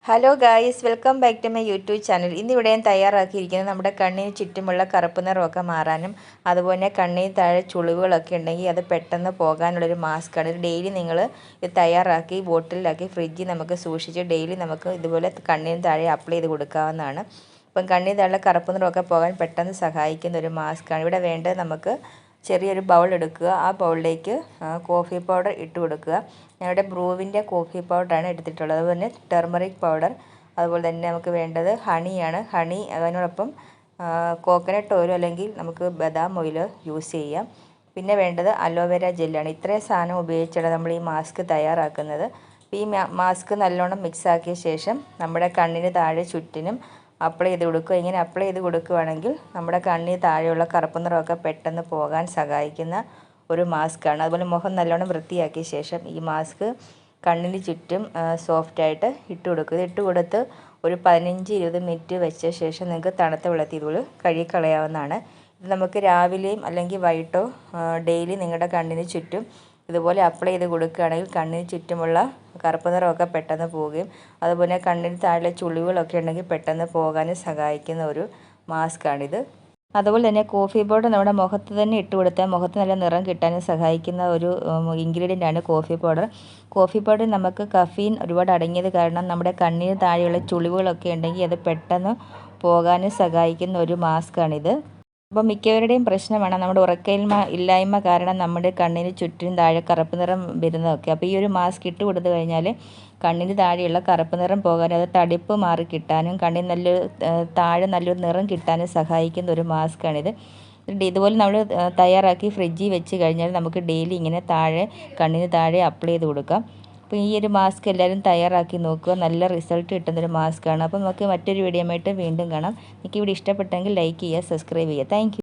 Hello guys, welcome back to my YouTube channel. ഇന്നിവിടെ ഞാൻ തയ്യാറാക്കിയിരിക്കുന്നത് നമ്മുടെ കണ്ണിന് ചുറ്റുമുള്ള കറുപ്പ് നിറമൊക്കെ മാറാനും അതുപോലെ കണ്ണിന് താഴെ ചുളിവുകളൊക്കെ ഉണ്ടെങ്കിൽ അത് പെട്ടെന്ന് പോകാനുള്ളൊരു മാസ്ക്കാണ്. ഇത് ഡെയിലി നിങ്ങൾ ഇത് തയ്യാറാക്കി ബോട്ടിലാക്കി ഫ്രിഡ്ജിൽ നമുക്ക് സൂക്ഷിച്ച് ഡെയിലി നമുക്ക് ഇതുപോലെ കണ്ണിന് താഴെ അപ്ലൈ ചെയ്ത് കൊടുക്കാവുന്നതാണ്. അപ്പം കണ്ണിന് താഴെ കറുപ്പ് നിറമൊക്കെ പോകാൻ പെട്ടെന്ന് സഹായിക്കുന്ന ഒരു മാസ്ക്കാണ്. ഇവിടെ വേണ്ടത് നമുക്ക് ചെറിയൊരു ബൗൾ എടുക്കുക. ആ ബൗളിലേക്ക് കോഫി പൗഡർ ഇട്ട് കൊടുക്കുക. ഞാനിവിടെ ബ്രൂവിൻ്റെ കോഫി പൗഡറാണ് എടുത്തിട്ടുള്ളത്. അതുപോലെ തന്നെ ടെർമറിക് പൗഡർ, അതുപോലെ തന്നെ നമുക്ക് വേണ്ടത് ഹണിയാണ്. ഹണി അതിനോടൊപ്പം കോക്കനട്ട് ഓയിൽ അല്ലെങ്കിൽ നമുക്ക് ബദാം ഓയിൽ യൂസ് ചെയ്യാം. പിന്നെ വേണ്ടത് അലോവേര ജെല്ലാണ്. ഇത്രയും സാധനം ഉപയോഗിച്ചാണ് നമ്മൾ ഈ മാസ്ക് തയ്യാറാക്കുന്നത്. ഈ മാസ്ക് നല്ലോണം മിക്സ് ആക്കിയ ശേഷം നമ്മുടെ കണ്ണിന് താഴെ ചുറ്റിനും അപ്ലൈ ചെയ്ത് കൊടുക്കുക. ഇങ്ങനെ അപ്ലൈ ചെയ്ത് കൊടുക്കുകയാണെങ്കിൽ നമ്മുടെ കണ്ണിന് താഴെയുള്ള കറുപ്പ് നിറമൊക്കെ പെട്ടെന്ന് പോകാൻ സഹായിക്കുന്ന ഒരു മാസ്ക്കാണ്. അതുപോലെ മുഖം നല്ലോണം വൃത്തിയാക്കിയ ശേഷം ഈ മാസ്ക് കണ്ണിന് ചുറ്റും സോഫ്റ്റായിട്ട് ഇട്ട് കൊടുക്കുക. ഇട്ട് കൊടുത്ത് ഒരു 15-20 മിനിറ്റ് വെച്ച ശേഷം നിങ്ങൾക്ക് തണുത്ത വെള്ളത്തിൽ ഇതുപോലെ കഴുകിക്കളയാവുന്നതാണ്. ഇത് നമുക്ക് രാവിലെയും അല്ലെങ്കിൽ വൈകിട്ടോ ഡെയിലി നിങ്ങളുടെ കണ്ണിന് ചുറ്റും ഇതുപോലെ അപ്ലൈ ചെയ്ത് കൊടുക്കുകയാണെങ്കിൽ കണ്ണിന് ചുറ്റുമുള്ള കറുപ്പ് നിറമൊക്കെ പെട്ടെന്ന് പോവുകയും അതുപോലെ കണ്ണിന് താഴെ ചുളിവുകളൊക്കെ ഉണ്ടെങ്കിൽ പെട്ടെന്ന് പോകാനും സഹായിക്കുന്ന ഒരു മാസ്ക്കാണിത്. അതുപോലെ തന്നെ കോഫി പൗഡർ നമ്മുടെ മുഖത്ത് തന്നെ ഇട്ട് കൊടുത്താൽ മുഖത്ത് നല്ല നിറം കിട്ടാനും സഹായിക്കുന്ന ഒരു ഇൻഗ്രീഡിയൻ്റാണ് കോഫി പൗഡർ. കോഫി പൗഡർ നമുക്ക് കഫീൻ ഒരുപാട് അടങ്ങിയത് കാരണം നമ്മുടെ കണ്ണിന് താഴെയുള്ള ചുളിവുകളൊക്കെ ഉണ്ടെങ്കിൽ അത് പെട്ടെന്ന് പോകാനും സഹായിക്കുന്ന ഒരു മാസ്ക്കാണിത്. അപ്പോൾ മിക്കവരുടെയും പ്രശ്നമാണ് നമ്മുടെ ഇല്ലായ്മ കാരണം നമ്മുടെ കണ്ണിന് ചുറ്റും താഴെ കറുപ്പ് നിറം വരുന്നതൊക്കെ. അപ്പോൾ ഈ ഒരു മാസ്ക് ഇട്ട് കൊടുത്തു കഴിഞ്ഞാൽ കണ്ണിന് താഴെയുള്ള കറുപ്പ് നിറം പോകാനും അത് തടിപ്പ് മാറി കിട്ടാനും കണ്ണിന് താഴെ നല്ലൊരു നിറം കിട്ടാനും സഹായിക്കുന്ന ഒരു മാസ്ക്കാണിത്. ഇതുപോലെ നമ്മൾ തയ്യാറാക്കി ഫ്രിഡ്ജിൽ വെച്ച് കഴിഞ്ഞാൽ നമുക്ക് ഡെയിലി ഇങ്ങനെ കണ്ണിന് താഴെ അപ്ലൈ ചെയ്ത് കൊടുക്കാം. അപ്പോൾ ഈ ഒരു മാസ്ക് എല്ലാവരും തയ്യാറാക്കി നോക്കുക. നല്ല റിസൾട്ട് കിട്ടുന്നൊരു മാസ്ക്കാണ്. അപ്പോൾ നമുക്ക് മറ്റൊരു വീഡിയോ ആയിട്ട് വീണ്ടും കാണാം. നിങ്ങൾക്ക് ഇവിടെ ഇഷ്ടപ്പെട്ടെങ്കിൽ ലൈക്ക് ചെയ്യുക, സബ്സ്ക്രൈബ് ചെയ്യുക. Thank you.